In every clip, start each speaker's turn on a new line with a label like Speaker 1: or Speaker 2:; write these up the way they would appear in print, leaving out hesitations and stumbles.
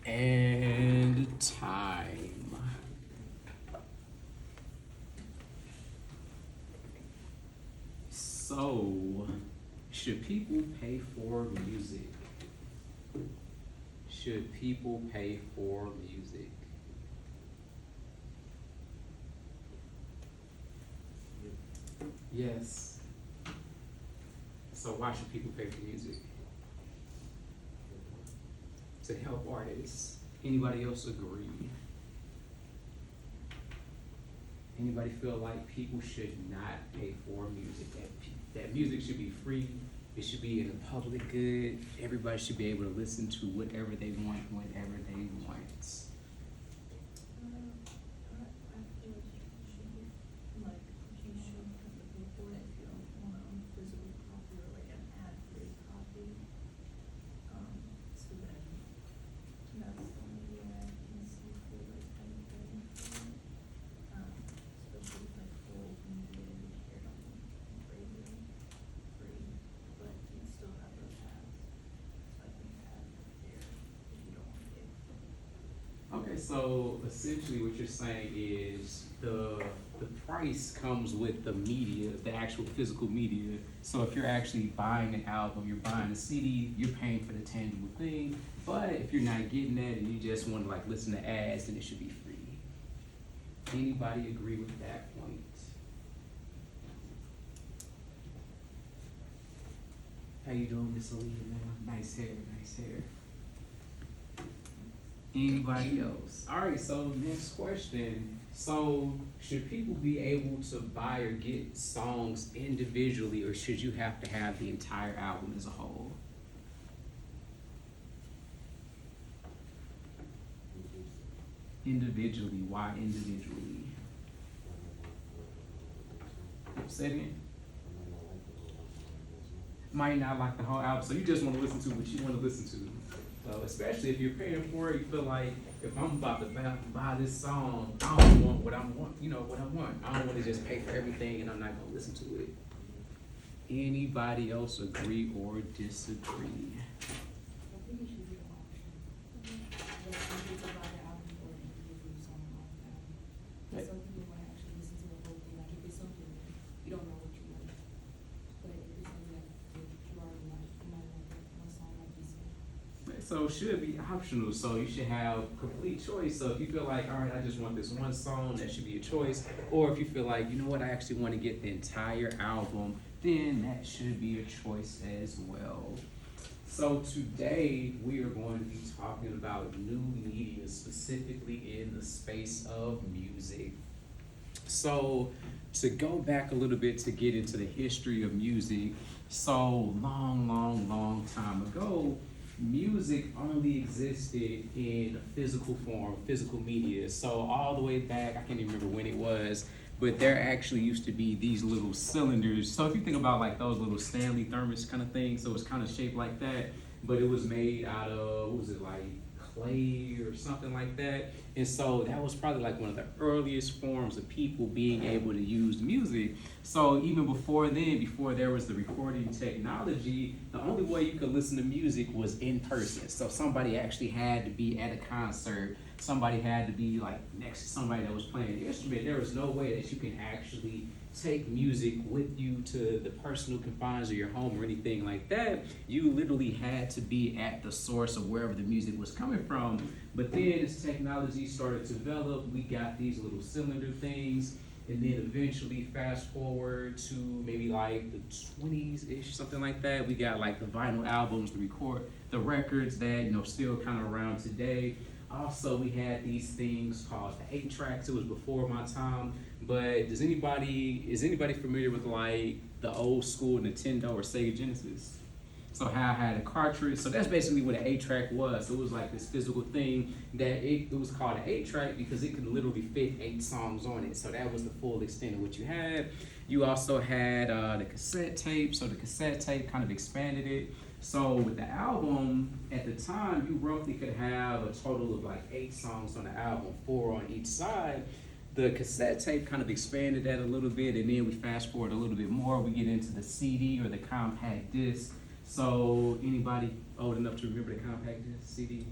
Speaker 1: And time. So, should people pay for music? Should people pay for music? Yes. So why should people pay for music? To help artists. Anybody else agree? Anybody feel like people should not pay for music? That music should be free. It should be in the public good. Everybody should be able to listen to whatever they want, whenever they want.
Speaker 2: I feel like you should be, like, you should have to pay for it if you don't want a physical copy or like an ad-free copy. So then, that's the only way I can see for like anything. Especially with like old media you hear on radio, free, but you still have those ads. So I think ads are fair if you don't want to pay for it.
Speaker 1: Okay, so essentially what you're saying is the price comes with the media, the actual physical media. So if you're actually buying an album, you're buying a CD, you're paying for the tangible thing. But if you're not getting that and you just want to like listen to ads, then it should be free. Anybody agree with that point? How you doing, Miss Aaliyah, man? Nice hair, nice hair. Anybody else? All right, so next question. So should people be able to buy or get songs individually, or should you have to have the entire album as a whole? Individually, why individually? Say it again. Might not like the whole album, so you just want to listen to what you want to listen to. So especially if you're paying for it, you feel like if I'm about to buy this song, I don't want what I want, what I want. I don't want to just pay for everything and I'm not gonna listen to it. Anybody else agree or disagree?
Speaker 3: I think it should be an option. But some people buy the album or an individual song off the album. But some people might actually listen to the whole thing. Like if it's something you don't know what you like, but if it's something that you already like, you might like that one song like you said.
Speaker 1: So it should be optional, so you should have complete choice. So if you feel like, all right, I just want this one song, that should be a choice. Or if you feel like, you know what, I actually want to get the entire album, then that should be a choice as well. So today we are going to be talking about new media, specifically in the space of music. So to go back a little bit to get into the history of music, so long time ago, music only existed in a physical form, physical media. So all the way back, I can't even remember when it was, but there actually used to be these little cylinders. So if you think about like those little Stanley thermos kind of things, so it's kind of shaped like that, but it was made out of, what was it, like clay or something like that. And so that was probably like one of the earliest forms of people being able to use music. So even before then, before there was the recording technology, the only way you could listen to music was in person. So somebody actually had to be at a concert. Somebody had to be like next to somebody that was playing an instrument. There was no way that you can actually take music with you to the personal confines of your home or anything like that. You literally had to be at the source of wherever the music was coming from. But then as technology started to develop, we got these little cylinder things. And then eventually fast forward to maybe like the 20s-ish, something like that. We got like the vinyl albums, the records that, still kind of around today. Also, we had these things called the 8-tracks. It was before my time. But is anybody familiar with like the old school Nintendo or Sega Genesis? So how I had a cartridge. So that's basically what an 8-track was. So it was like this physical thing that it was called an 8-track because it could literally fit 8 songs on it. So that was the full extent of what you had. You also had the cassette tape. So the cassette tape kind of expanded it. So with the album, at the time, you roughly could have a total of like 8 songs on the album, 4 on each side. The cassette tape kind of expanded that a little bit, and then we fast forward a little bit more. We get into the CD or the compact disc. So anybody old enough to remember the compact disc CD?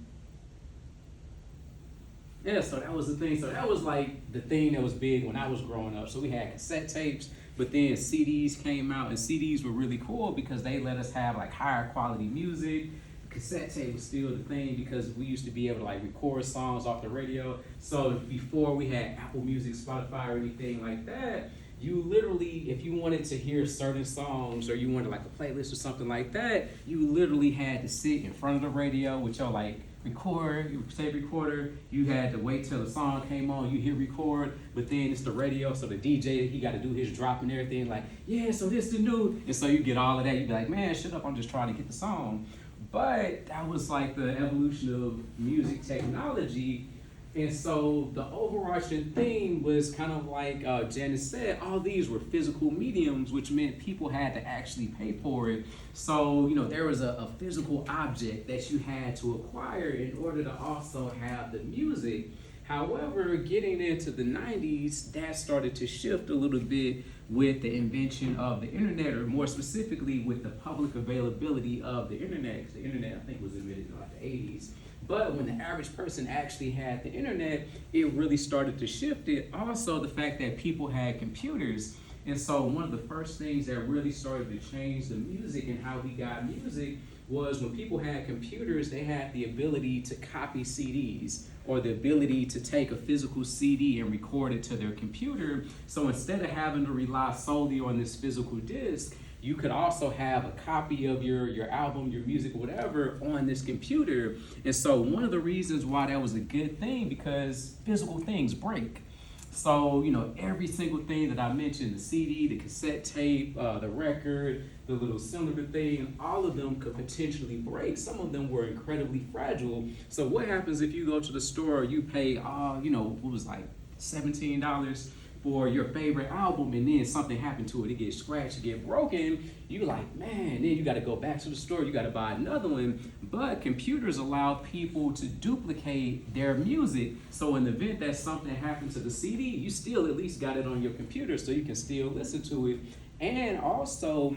Speaker 1: Yeah, so that was the thing. So that was like the thing that was big when I was growing up. So we had cassette tapes, but then CDs came out, and CDs were really cool because they let us have like higher quality music. Cassette tape was still the thing because we used to be able to like record songs off the radio. So before we had Apple Music, Spotify, or anything like that, you literally, if you wanted to hear certain songs or you wanted like a playlist or something like that, you literally had to sit in front of the radio with your like your tape recorder. You had to wait till the song came on, you hit record, but then it's the radio, so the DJ, he got to do his drop and everything, like, yeah, so this the new, and so you get all of that, you be like, man, shut up, I'm just trying to get the song. But that was like the evolution of music technology. And so the overarching theme was kind of like Janice said, all these were physical mediums, which meant people had to actually pay for it. So, there was a physical object that you had to acquire in order to also have the music. However, getting into the 90s, that started to shift a little bit with the invention of the internet, or more specifically with the public availability of the internet. 'Cause the internet, I think, was invented in like the 80s. But when the average person actually had the internet, it really started to shift it. Also, the fact that people had computers. And so one of the first things that really started to change the music and how we got music was when people had computers, they had the ability to copy CDs, or the ability to take a physical CD and record it to their computer. So instead of having to rely solely on this physical disc, you could also have a copy of your album, your music, whatever, on this computer. And so one of the reasons why that was a good thing, because physical things break. So, every single thing that I mentioned, the CD, the cassette tape, the record, the little cylinder thing, all of them could potentially break. Some of them were incredibly fragile. So what happens if you go to the store, you pay, what was like $17 for your favorite album, and then something happened to it, it gets scratched, it get broken, you like, man, then you got to go back to the store, you got to buy another one. But computers allow people to duplicate their music, so in the event that something happened to the CD, you still at least got it on your computer, so you can still listen to it. And also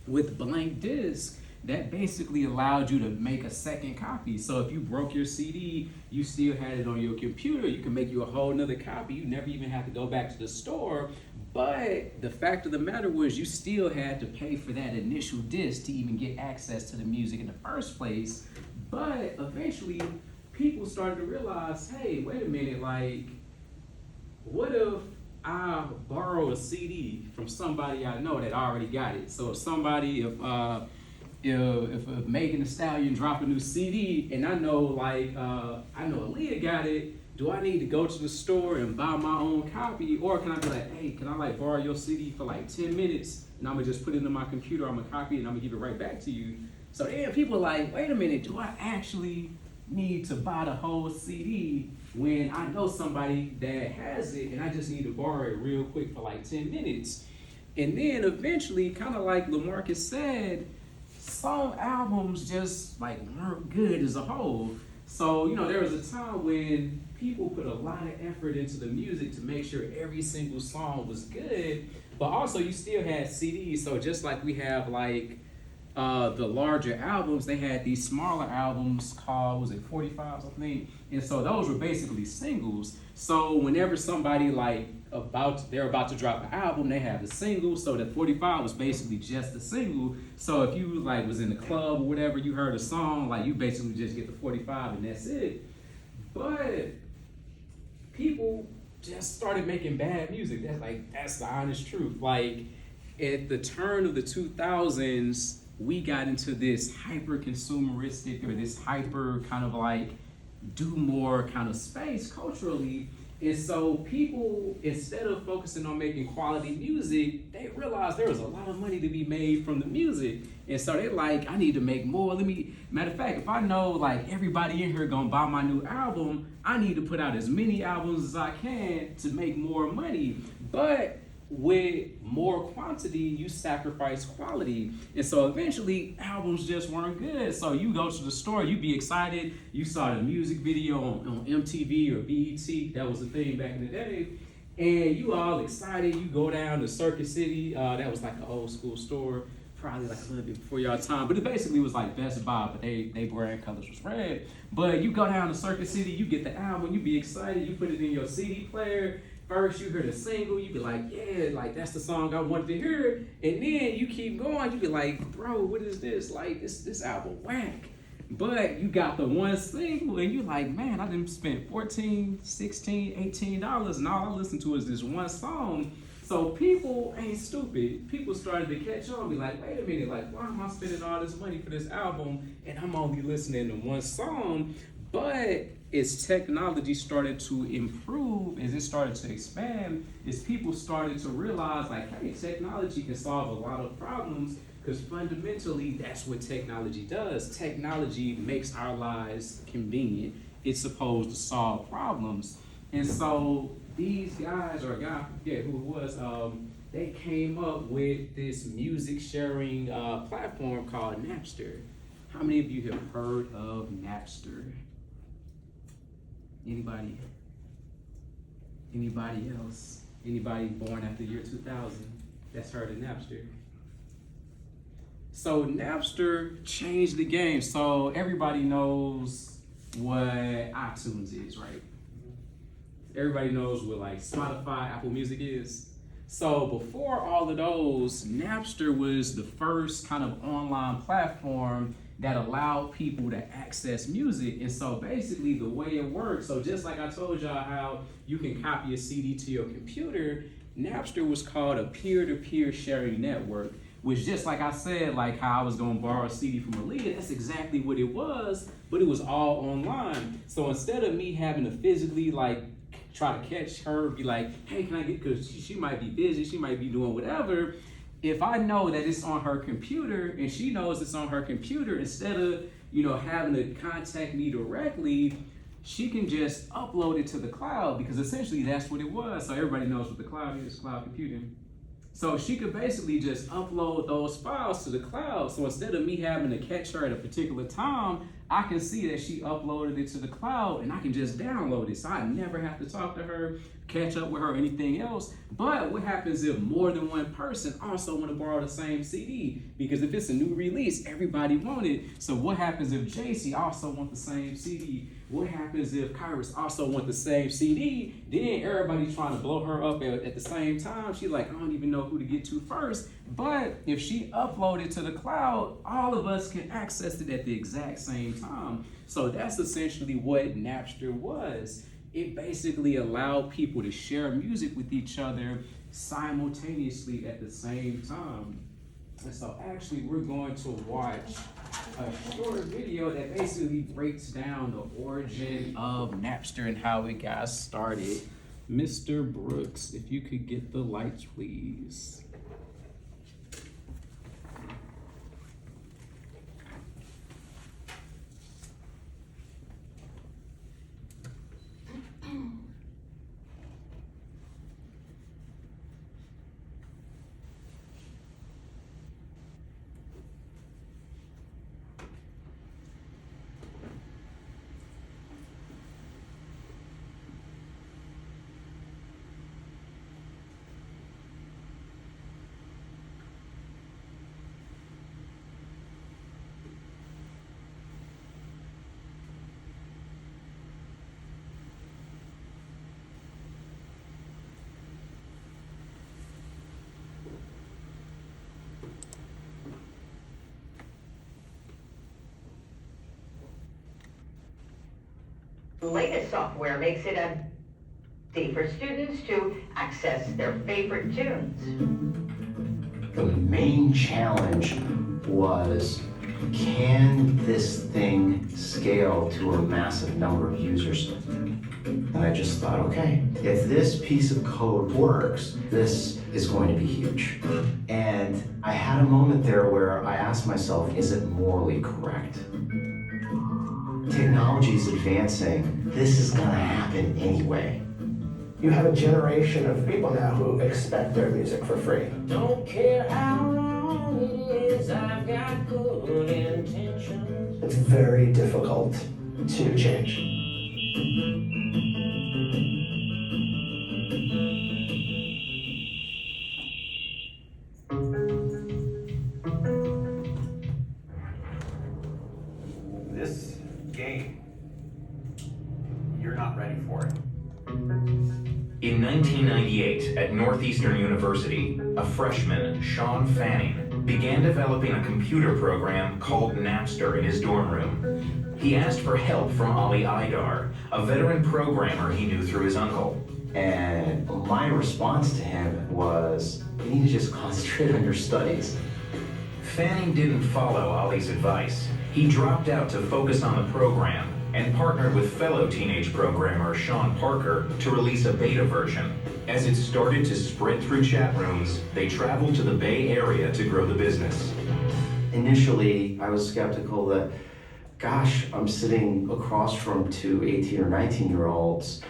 Speaker 1: with blank disc, that basically allowed you to make a second copy. So if you broke your CD, you still had it on your computer, you can make you a whole nother copy. You never even have to go back to the store. But the fact of the matter was, you still had to pay for that initial disc to even get access to the music in the first place. But eventually, people started to realize, hey, wait a minute, like, what if I borrow a CD from somebody I know that already got it? So if Megan Thee Stallion drop a new CD and I know Aaliyah got it, do I need to go to the store and buy my own copy? Or can I be like, hey, can I like borrow your CD for like 10 minutes and I'm gonna just put it in my computer, I'm gonna copy it and I'm gonna give it right back to you? So then people are like, wait a minute, do I actually need to buy the whole CD when I know somebody that has it and I just need to borrow it real quick for like 10 minutes? And then eventually, kind of like LaMarcus said, some albums just like weren't good as a whole. So, there was a time when people put a lot of effort into the music to make sure every single song was good, but also you still had CDs. So just like we have like the larger albums, they had these smaller albums called, was it 45s, I think? And so those were basically singles. So whenever somebody they're about to drop an album, they have the single. So the 45 was basically just a single. So if you was in the club or whatever, you heard a song, you basically just get the 45 and that's it. But people just started making bad music. That's the honest truth. At the turn of the 2000s, we got into this hyper consumeristic, or this hyper kind of do more kind of space culturally. And so people, instead of focusing on making quality music, they realized there was a lot of money to be made from the music. And so they're like, I need to make more. Matter of fact, if I know everybody in here gonna buy my new album, I need to put out as many albums as I can to make more money. But with more quantity, you sacrifice quality. And so eventually albums just weren't good. So you go to the store, you be excited, you saw the music video on MTV or BET, that was the thing back in the day, and you all excited, you go down to Circuit City, that was like an old school store probably like a little bit before y'all time, but it basically was like Best Buy, but they brand colors was red. But you go down to Circuit City, you get the album, you be excited, you put it in your CD player. First you hear the single, you be like, yeah, like that's the song I wanted to hear. And then you keep going, you be like, bro, what is this? Like this album whack. But you got the one single and you like, man, I done spent $14, $16, $18 and all I listen to is this one song. So people ain't stupid. People started to catch on, be like, wait a minute, like why am I spending all this money for this album and I'm only listening to one song? But as technology started to improve, as it started to expand, as people started to realize like, hey, technology can solve a lot of problems, because fundamentally that's what technology does. Technology makes our lives convenient. It's supposed to solve problems. And so these guys, or a guy, I forget who it was, they came up with this music sharing platform called Napster. How many of you have heard of Napster? Anybody? Anybody else? Anybody born after the year 2000 that's heard of Napster? So Napster changed the game. So everybody knows what iTunes is, right? Everybody knows what like Spotify, Apple Music is. So before all of those, Napster was the first kind of online platform that allowed people to access music. And so basically the way it works, so just like I told y'all how you can copy a CD to your computer, Napster was called a peer-to-peer sharing network, which just like I said, like how I was gonna borrow a CD from Aaliyah, that's exactly what it was, but it was all online. So instead of me having to physically like try to catch her, be like, hey, can I get, because she might be busy, she might be doing whatever. If I know that it's on her computer and she knows it's on her computer, instead of, having to contact me directly, she can just upload it to the cloud, because essentially that's what it was. So everybody knows what the cloud is, cloud computing. So she could basically just upload those files to the cloud. So instead of me having to catch her at a particular time, I can see that she uploaded it to the cloud and I can just download it. So I never have to talk to her, catch up with her, or anything else. But what happens if more than one person also want to borrow the same CD? Because if it's a new release, everybody want it. So what happens if JC also want the same CD? What happens if Kyrus also want the same CD? Then everybody trying to blow her up at the same time. She's like, I don't even know who to get to first. But if she uploaded to the cloud, all of us can access it at the exact same time. So that's essentially what Napster was. It basically allowed people to share music with each other simultaneously at the same time. And so actually we're going to watch a short video that basically breaks down the origin of Napster and how it got started. Mr. Brooks, if you could get the lights, please.
Speaker 4: The latest software makes it easy for students to access their favorite tunes.
Speaker 5: The main challenge was, can this thing scale to a massive number of users? And I just thought, okay, if this piece of code works, this is going to be huge. And I had a moment there where I asked myself, is it morally correct? Technology is advancing. This is gonna happen anyway.
Speaker 6: You have a generation of people now who expect their music for free.
Speaker 7: Don't care how wrong it is, I've got good intentions.
Speaker 6: It's very difficult to change.
Speaker 8: game, you're not ready for it.
Speaker 9: In 1998, at Northeastern University, a freshman, Sean Fanning, began developing a computer program called Napster in his dorm room. He asked for help from Ali Idar, a veteran programmer he knew through his uncle.
Speaker 5: And my response to him was, you need to just concentrate on your studies.
Speaker 9: Fanning didn't follow Ali's advice. He dropped out to focus on the program and partnered with fellow teenage programmer Sean Parker to release a beta version. As it started to spread through chat rooms, they traveled to the Bay Area to grow the business.
Speaker 5: Initially, I was skeptical that, gosh, I'm sitting across from two 18 or 19-year-olds.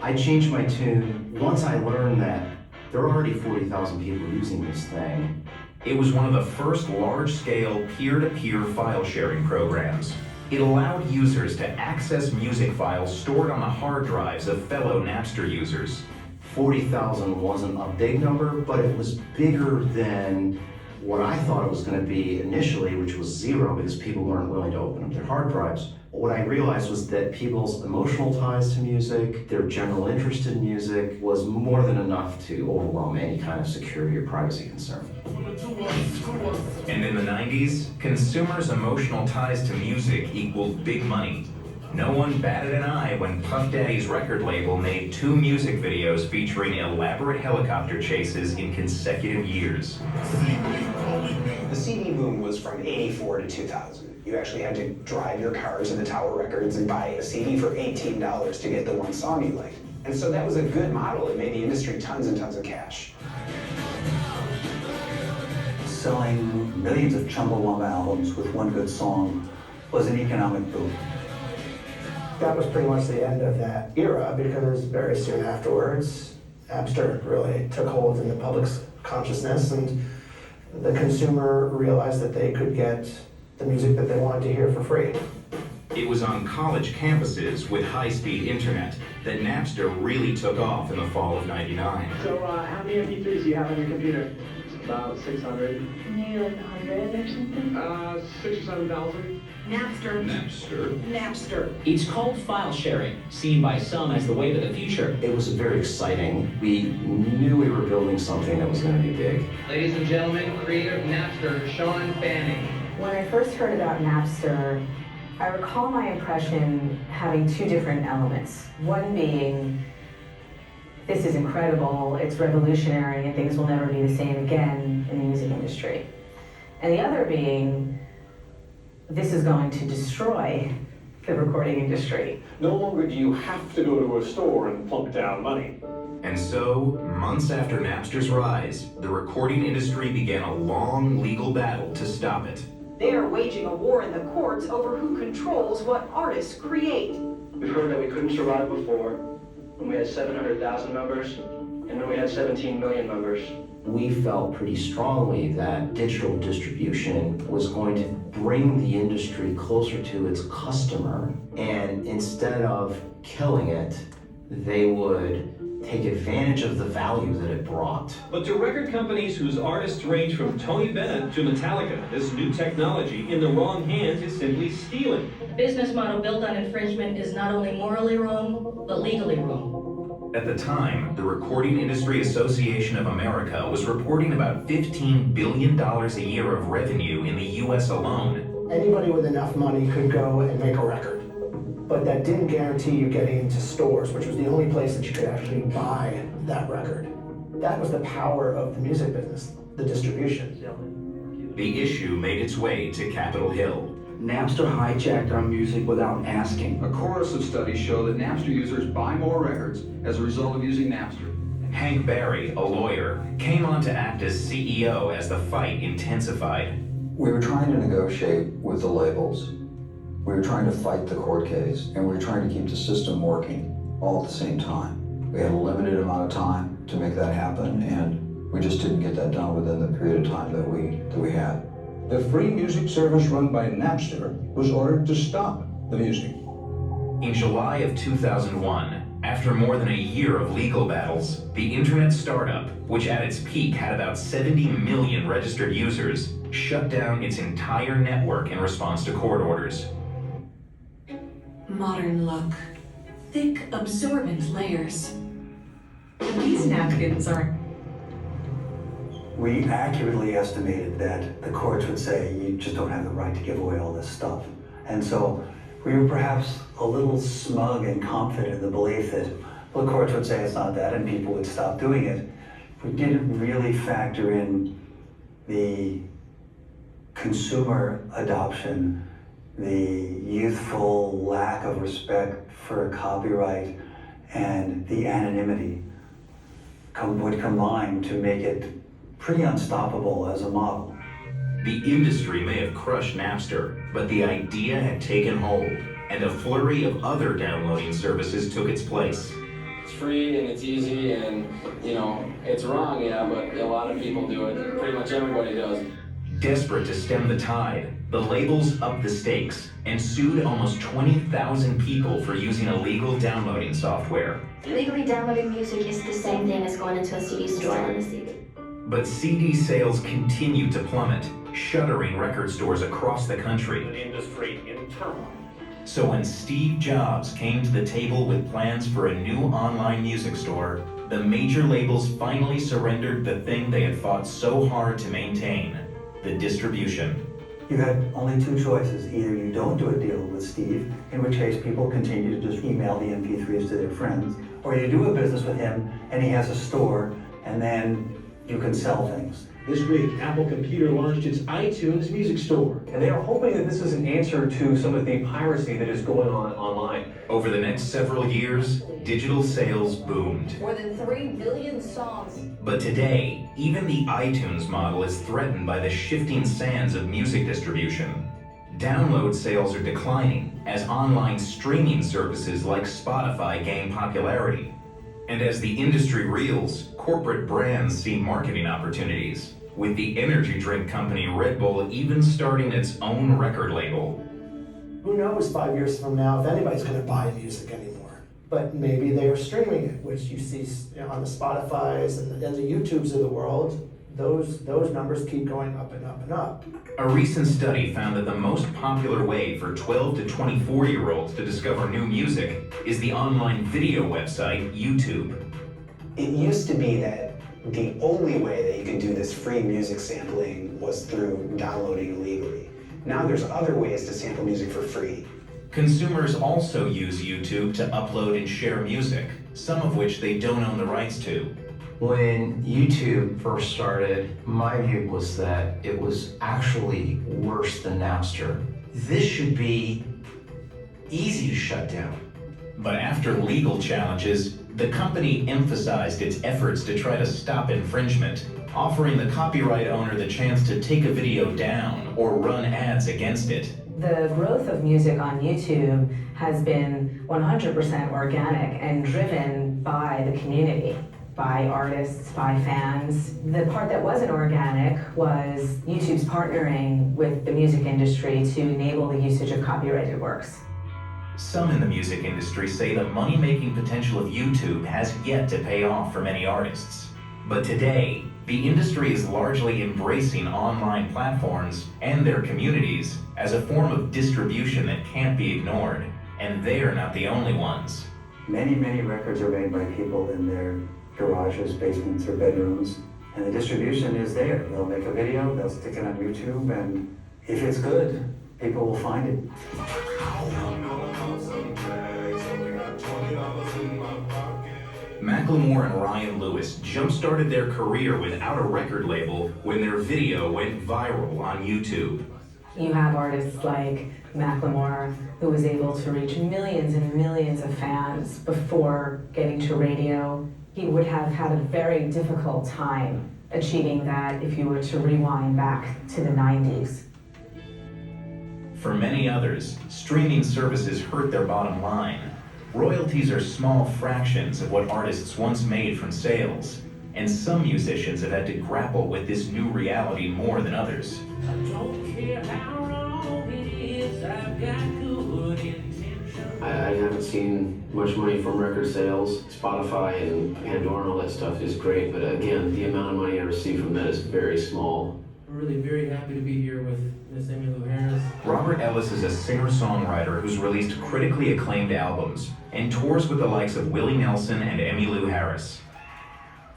Speaker 5: I changed my tune once I learned that there are already 40,000 people using this thing.
Speaker 9: It was one of the first large-scale peer-to-peer file-sharing programs. It allowed users to access music files stored on the hard drives of fellow Napster users.
Speaker 5: 40,000 wasn't a big number, but it was bigger than what I thought it was going to be initially, which was zero because people weren't willing to open up their hard drives. What I realized was that people's emotional ties to music, their general interest in music, was more than enough to overwhelm any kind of security or privacy concern.
Speaker 9: And in the 90s, consumers' emotional ties to music equaled big money. No one batted an eye when Puff Daddy's record label made 2 music videos featuring elaborate helicopter chases in consecutive years.
Speaker 10: The CD boom was from '84 to 2000. You actually had to drive your car to the Tower Records and buy a CD for $18 to get the one song you liked. And so that was a good model. It made the industry tons and tons of cash.
Speaker 11: Selling millions of Chumbawamba albums with one good song was an economic boom.
Speaker 6: That was pretty much the end of that era because very soon afterwards, Napster really took hold in the public's consciousness and the consumer realized that they could get the music that they wanted to hear for free.
Speaker 9: It was on college campuses with high-speed internet that Napster really took off in the fall of '99.
Speaker 12: So how many MP3s do you have on your computer? About 600.
Speaker 2: Maybe like 100 or something?
Speaker 12: 6 or 7,000.
Speaker 2: Napster.
Speaker 7: It's called file sharing, seen by some as the wave of the future.
Speaker 5: It was very exciting. We knew we were building something that was going to be big.
Speaker 13: Ladies and gentlemen, creator of Napster, Sean Fanning.
Speaker 14: When I first heard about Napster, I recall my impression having 2 different elements. One being, this is incredible, it's revolutionary, and things will never be the same again in the music industry. And the other being, this is going to destroy the recording industry.
Speaker 12: No longer do you have to go to a store and plunk down money.
Speaker 9: And so, months after Napster's rise, the recording industry began a long legal battle to stop it.
Speaker 15: They are waging a war in the courts over who controls what artists create.
Speaker 12: We've heard that we couldn't survive before, when we had 700,000 members, and then we had 17 million members.
Speaker 5: We felt pretty strongly that digital distribution was going to bring the industry closer to its customer, and instead of killing it, they would take advantage of the value that it brought.
Speaker 16: But to record companies whose artists range from Tony Bennett to Metallica, this new technology in the wrong hands is simply stealing.
Speaker 17: A business model built on infringement is not only morally wrong, but legally wrong.
Speaker 9: At the time, the Recording Industry Association of America was reporting about $15 billion a year of revenue in the US alone.
Speaker 6: Anybody with enough money could go and make a record. But that didn't guarantee you getting into stores, which was the only place that you could actually buy that record. That was the power of the music business, the distribution.
Speaker 9: The issue made its way to Capitol Hill.
Speaker 11: Napster hijacked our music without asking.
Speaker 18: A chorus of studies show that Napster users buy more records as a result of using Napster.
Speaker 9: Hank Barry, a lawyer, came on to act as CEO as the fight intensified.
Speaker 19: We were trying to negotiate with the labels. We were trying to fight the court case, and we were trying to keep the system working all at the same time. We had a limited amount of time to make that happen, and we just didn't get that done within the period of time that we had.
Speaker 20: The free music service run by Napster was ordered to stop the music.
Speaker 9: In July of 2001, after more than a year of legal battles, the internet startup, which at its peak had about 70 million registered users, shut down its entire network in response to court orders.
Speaker 15: modern look. Thick, absorbent layers.
Speaker 14: These napkins are.
Speaker 11: We accurately estimated that the courts would say you just don't have the right to give away all this stuff. And so we were perhaps a little smug and confident in the belief that, well, the courts would say it's not that and people would stop doing it. We didn't really factor in the consumer adoption, the youthful lack of respect for copyright, and the anonymity would combine to make it pretty unstoppable as a model.
Speaker 9: The industry may have crushed Napster, but the idea had taken hold, and a flurry of other downloading services took its place.
Speaker 12: It's free and it's easy and, you know, it's wrong, yeah, but a lot of people do it. Pretty much everybody does.
Speaker 9: Desperate to stem the tide, the labels upped the stakes and sued almost 20,000 people for using illegal downloading software.
Speaker 21: Legally downloading music is the same thing as going into a CD store on a CD.
Speaker 9: But CD sales continued to plummet, shuttering record stores across the country.
Speaker 8: An industry in turmoil.
Speaker 9: So when Steve Jobs came to the table with plans for a new online music store, the major labels finally surrendered the thing they had fought so hard to maintain, the distribution.
Speaker 11: You had only two choices. Either you don't do a deal with Steve, in which case people continue to just email the MP3s to their friends, or you do a business with him and he has a store and then you can sell things.
Speaker 16: This week, Apple Computer launched its iTunes music store. And they are hoping that this is an answer to some of the piracy that is going on online.
Speaker 9: Over the next several years, digital sales boomed.
Speaker 15: More than 3 billion songs.
Speaker 9: But today, even the iTunes model is threatened by the shifting sands of music distribution. Download sales are declining as online streaming services like Spotify gain popularity. And as the industry reels, corporate brands see marketing opportunities, with the energy drink company Red Bull even starting its own record label.
Speaker 6: Who knows 5 years from now if anybody's going to buy music anymore? But maybe they are streaming it, which you see on the Spotifys and the YouTubes of the world. Those numbers keep going up and up and up.
Speaker 9: A recent study found that the most popular way for 12 to 24-year-olds to discover new music is the online video website YouTube.
Speaker 10: It used to be that the only way that you could do this free music sampling was through downloading illegally. Now there's other ways to sample music for free.
Speaker 9: Consumers also use YouTube to upload and share music, some of which they don't own the rights to.
Speaker 5: When YouTube first started, my view was that it was actually worse than Napster. This should be easy to shut down.
Speaker 9: But after legal challenges, the company emphasized its efforts to try to stop infringement, offering the copyright owner the chance to take a video down or run ads against it.
Speaker 14: The growth of music on YouTube has been 100% organic and driven by the community, by artists, by fans. The part that wasn't organic was YouTube's partnering with the music industry to enable the usage of copyrighted works.
Speaker 9: Some in the music industry say the money-making potential of YouTube has yet to pay off for many artists. But today, the industry is largely embracing online platforms and their communities as a form of distribution that can't be ignored. And they're not the only ones.
Speaker 11: Many, many records are made by people in their garages, basements, or bedrooms. And the distribution is there. They'll make a video, they'll stick it on YouTube, and if it's good, people will find it.
Speaker 9: Macklemore and Ryan Lewis jump-started their career without a record label when their video went viral on YouTube.
Speaker 14: You have artists like Macklemore, who was able to reach millions and millions of fans before getting to radio. He would have had a very difficult time achieving that if you were to rewind back to the 90s.
Speaker 9: For many others, streaming services hurt their bottom line. Royalties are small fractions of what artists once made from sales, and some musicians have had to grapple with this new reality more than others.
Speaker 7: I don't care how wrong it is, I've got good intentions.
Speaker 22: I haven't seen much money from record sales. Spotify and Pandora and all that stuff is great, but again, the amount of money I receive from that is very small. I'm really very happy to be here with Miss Emmylou Harris.
Speaker 9: Robert Ellis is a singer-songwriter who's released critically acclaimed albums and tours with the likes of Willie Nelson and Emmylou Harris.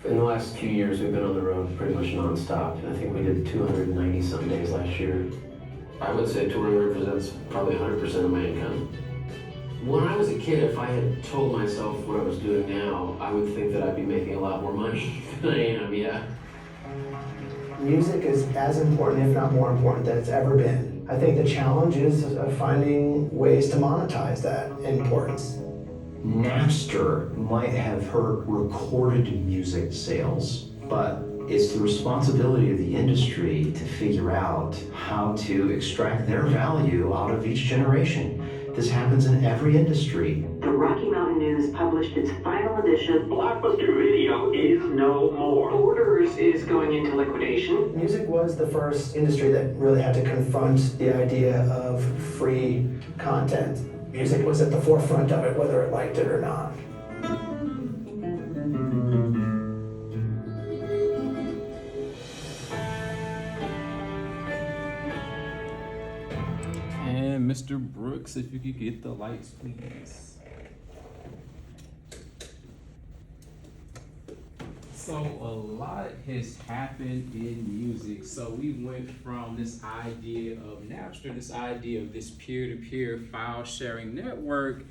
Speaker 22: In the last 2 years, we've been on the road pretty much nonstop. I think we did 290 some days last year. I would say touring represents probably 100% of my income. When I was a kid, if I had told myself what I was doing now, I would think that I'd be making a lot more money than I am, yeah.
Speaker 6: Music is as important, if not more important, than it's ever been. I think the challenge is finding ways to monetize that importance.
Speaker 5: Napster might have hurt recorded music sales, but it's the responsibility of the industry to figure out how to extract their value out of each generation. This happens in every industry.
Speaker 1: The Rocky Mountain News published its final edition. Blockbuster Video is no more. Borders is going into liquidation.
Speaker 6: Music was the first industry that really had to confront the idea of free content. Music was at the forefront of it, whether it liked it or not.
Speaker 3: And Mr. Brooks, if you could get the lights, please. So a lot has happened in music. So we went from this idea of Napster, this idea of this peer-to-peer file sharing network,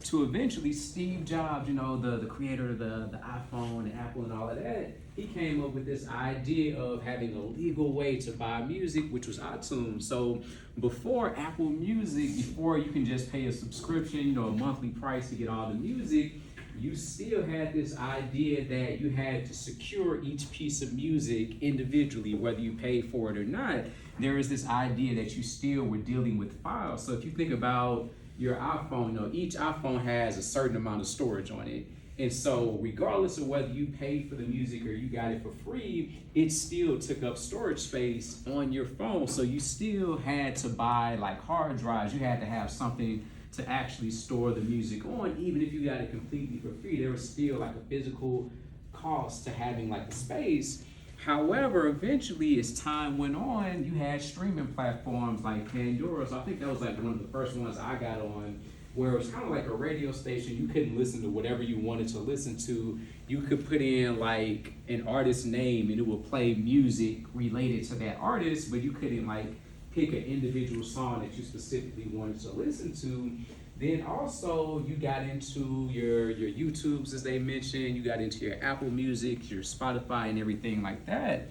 Speaker 3: to eventually Steve Jobs, you know, the creator of the iPhone and Apple and all of that. He came up with this idea of having a legal way to buy music, which was iTunes. So before Apple Music, before you can just pay a subscription, you know, a monthly price to get all the music, you still had this idea that you had to secure each piece of music individually, whether you paid for it or not. There is this idea that you still were dealing with files. So if you think about your iPhone, you know, each iPhone has a certain amount of storage on it. And so regardless of whether you paid for the music or you got it for free, it still took up storage space on your phone. So you still had to buy like hard drives. You had to have something to actually store the music on. Even if you got it completely for free, there was still like a physical cost to having like the space. However, eventually as time went on, you had streaming platforms like Pandora. So I think that was like one of the first ones I got on, where it was kind of like a radio station. You couldn't listen to whatever you wanted to listen to. You could put in like an artist's name and it would play music related to that artist, but you couldn't like pick an individual song that you specifically wanted to listen to. Then also you got into your YouTubes, as they mentioned, you got into your Apple Music, your Spotify and everything like that.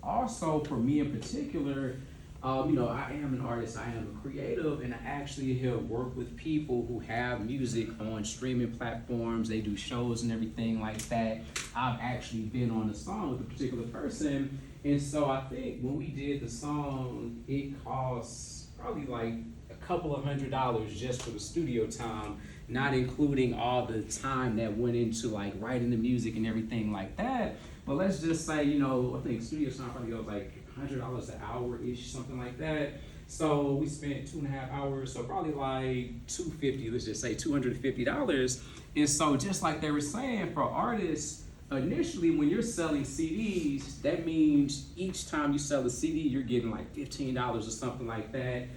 Speaker 3: Also for me in particular, you know, I am an artist, I am a creative, and I actually have worked with people who have music on streaming platforms. They do shows and everything like that. I've actually been on a song with a particular person. And so I think when we did the song, it cost probably like a couple of $100 just for the studio time, not including all the time that went into like writing the music and everything like that. But let's just say, you know, I think studio time probably goes like $100 an hour-ish, something like that. So we spent 2.5 hours, so probably like $250, let's just say $250. And so just like they were saying, for artists, initially when you're selling CDs, that means each time you sell a CD, you're getting like $15 or something like that.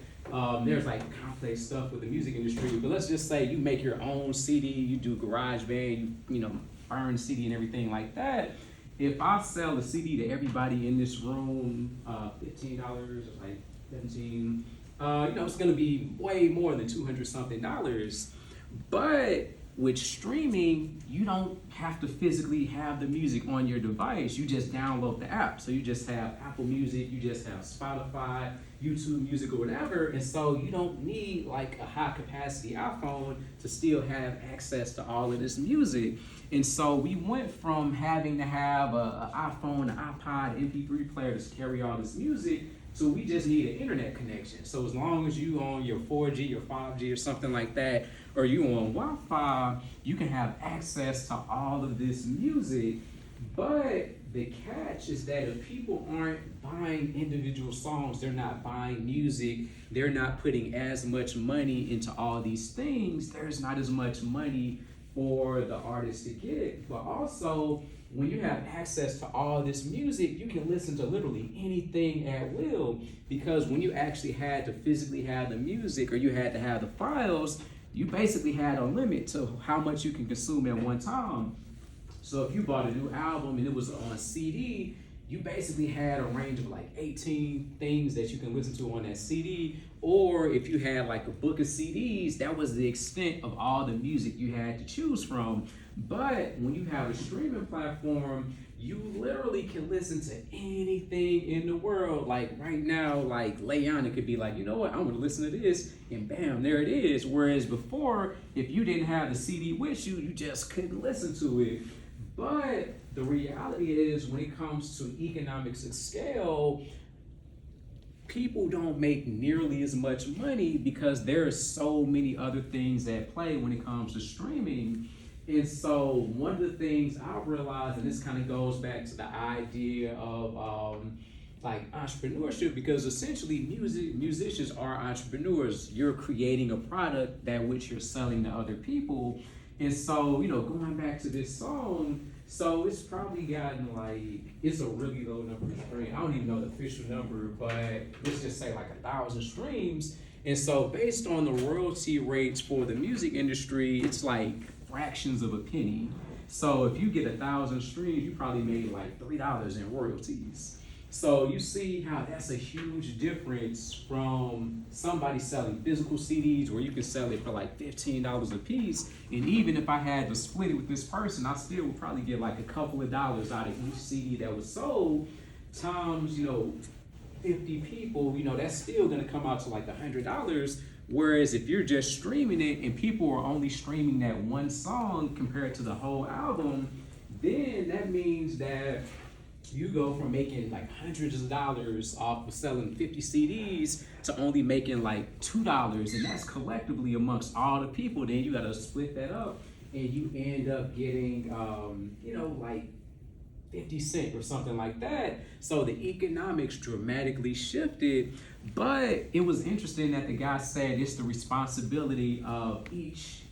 Speaker 3: There's like complex stuff with the music industry, but let's just say you make your own CD, you do GarageBand, you know, burn CD and everything like that. If I sell a CD to everybody in this room, $15 or like $17, you know, it's gonna be way more than $200 something. But with streaming, you don't have to physically have the music on your device. You just download the app. So you just have Apple Music, you just have Spotify, YouTube Music or whatever. And so you don't need like a high capacity iPhone to still have access to all of this music. And so we went from having to have an iPhone, an iPod, MP3 player to carry all this music, so we just need an internet connection. So as long as you on your 4G or 5G or something like that, or you on Wi-Fi, you can have access to all of this music. But the catch is that if people aren't buying individual songs, they're not buying music, they're not putting as much money into all these things, there's not as much money for the artist to get. But also, when you have access to all this music, you can listen to literally anything at will, because when you actually had to physically have the music or you had to have the files, you basically had a limit to how much you can consume at one time. So if you bought a new album and it was on CD, you basically had a range of like 18 things that you can listen to on that CD. Or if you had like a book of CDs, that was the extent of all the music you had to choose from. But when you have a streaming platform, you literally can listen to anything in the world. Like right now, like Leona could be like, you know what, I'm gonna listen to this, and bam, there it is. Whereas before, if you didn't have the CD with you, you just couldn't listen to it. But the reality is, when it comes to economics of scale, people don't make nearly as much money because there are so many other things at play when it comes to streaming. And so one of the things I've realized, and this kind of goes back to the idea of like entrepreneurship, because essentially musicians are entrepreneurs. You're creating a product that which you're selling to other people. And so, going back to this song, so it's probably gotten like, it's a really low number of streams. I don't even know the official number, but let's just say like 1,000 streams. And so based on the royalty rates for the music industry, it's like fractions of a penny. So if you get 1,000 streams, you probably made like $3 in royalties. So you see how that's a huge difference from somebody selling physical CDs where you can sell it for like $15 a piece. And even if I had to split it with this person, I still would probably get like a couple of dollars out of each CD that was sold times, 50 people, that's still gonna come out to like $100. Whereas if you're just streaming it and people are only streaming that one song compared to the whole album, then that means that you go from making like hundreds of dollars off of selling 50 CDs to only making like $2, and that's collectively amongst all the people. Then you gotta split that up, and you end up getting, like 50 cents or something like that. So the economics dramatically shifted, but it was interesting that the guy said it's the responsibility of each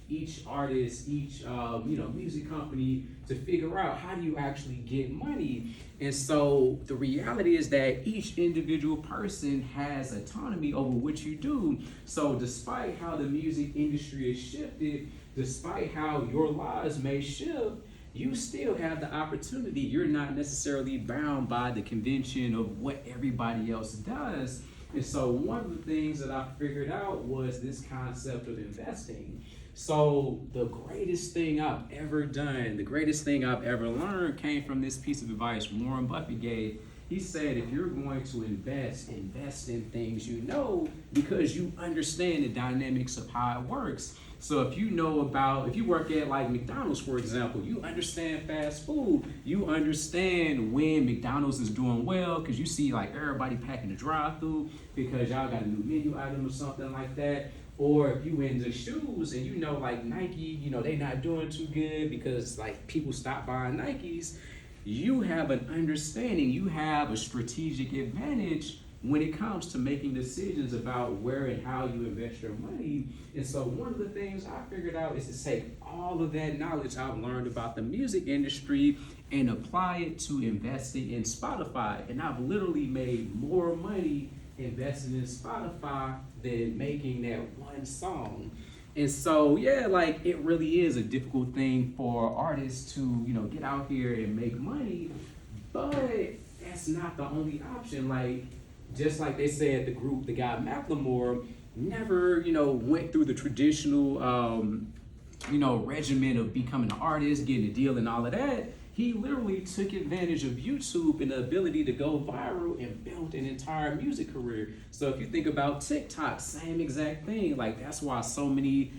Speaker 3: artist, each music company to figure out how do you actually get money. And so the reality is that each individual person has autonomy over what you do. So despite how the music industry has shifted, despite how your lives may shift, you still have the opportunity. You're not necessarily bound by the convention of what everybody else does. And so one of the things that I figured out was this concept of investing. So the greatest thing I've ever done, the greatest thing I've ever learned came from this piece of advice Warren Buffett gave. He said, if you're going to invest in things because you understand the dynamics of how it works. So if you work at like McDonald's, for example, you understand fast food. You understand when McDonald's is doing well because you see like everybody packing the drive-through because y'all got a new menu item or something like that. Or if you into shoes and like Nike, they not doing too good because like people stop buying Nikes, you have an understanding, you have a strategic advantage when it comes to making decisions about where and how you invest your money. And so one of the things I figured out is to take all of that knowledge I've learned about the music industry and apply it to investing in Spotify. And I've literally made more money investing in Spotify than making that one song. And so, it really is a difficult thing for artists to, get out here and make money, but that's not the only option. Like, just like they said, the guy Macklemore never, went through the traditional, regimen of becoming an artist, getting a deal and all of that. He literally took advantage of YouTube and the ability to go viral and build an entire music career. So if you think about TikTok, same exact thing. Like, that's why so many,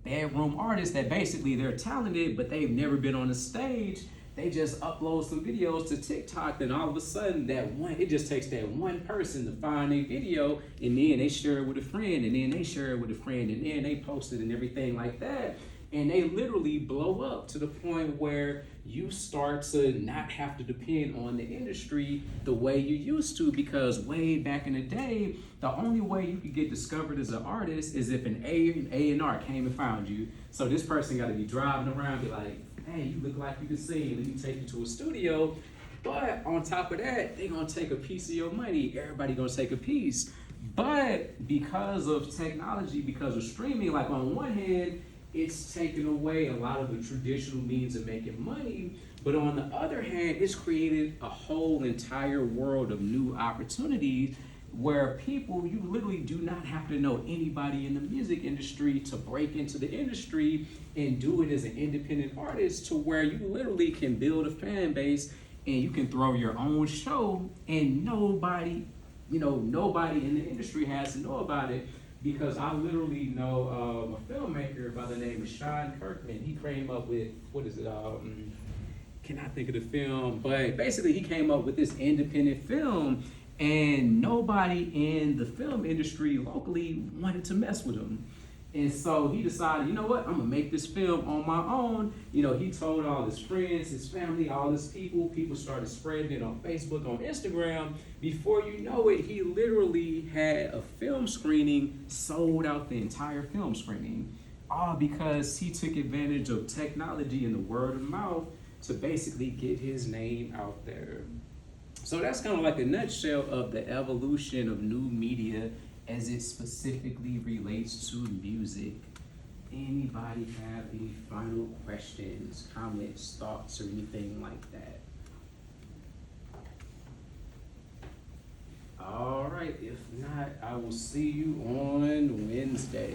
Speaker 3: bedroom artists that basically they're talented, but they've never been on a stage. They just upload some videos to TikTok, then all of a sudden it just takes that one person to find a video, and then they share it with a friend, and then they share it with a friend, and then they post it and everything like that. And they literally blow up to the point where you start to not have to depend on the industry the way you used to, because way back in the day, the only way you could get discovered as an artist is if an A&R came and found you. So this person got to be driving around, be like, hey, you look like you can sing, let me take you to a studio. But on top of that, they're gonna take a piece of your money. Everybody gonna take a piece. But because of technology, because of streaming, like on one hand, it's taken away a lot of the traditional means of making money. But on the other hand, it's created a whole entire world of new opportunities where people, you literally do not have to know anybody in the music industry to break into the industry and do it as an independent artist, to where you literally can build a fan base and you can throw your own show and nobody in the industry has to know about it. Because I literally know a filmmaker by the name of Sean Kirkman. He came up with, cannot think of the film, but basically he came up with this independent film, and nobody in the film industry locally wanted to mess with him. And so he decided, you know what, I'm gonna make this film on my own. You know, he told all his friends, his family, all his people. People started spreading it on Facebook, on Instagram. Before you know it, he literally had a film screening, sold out the entire film screening. All because he took advantage of technology and the word of mouth to basically get his name out there. So that's kind of like a nutshell of the evolution of new media as it specifically relates to music. Anybody have any final questions, comments, thoughts, or anything like that? All right, if not, I will see you on Wednesday.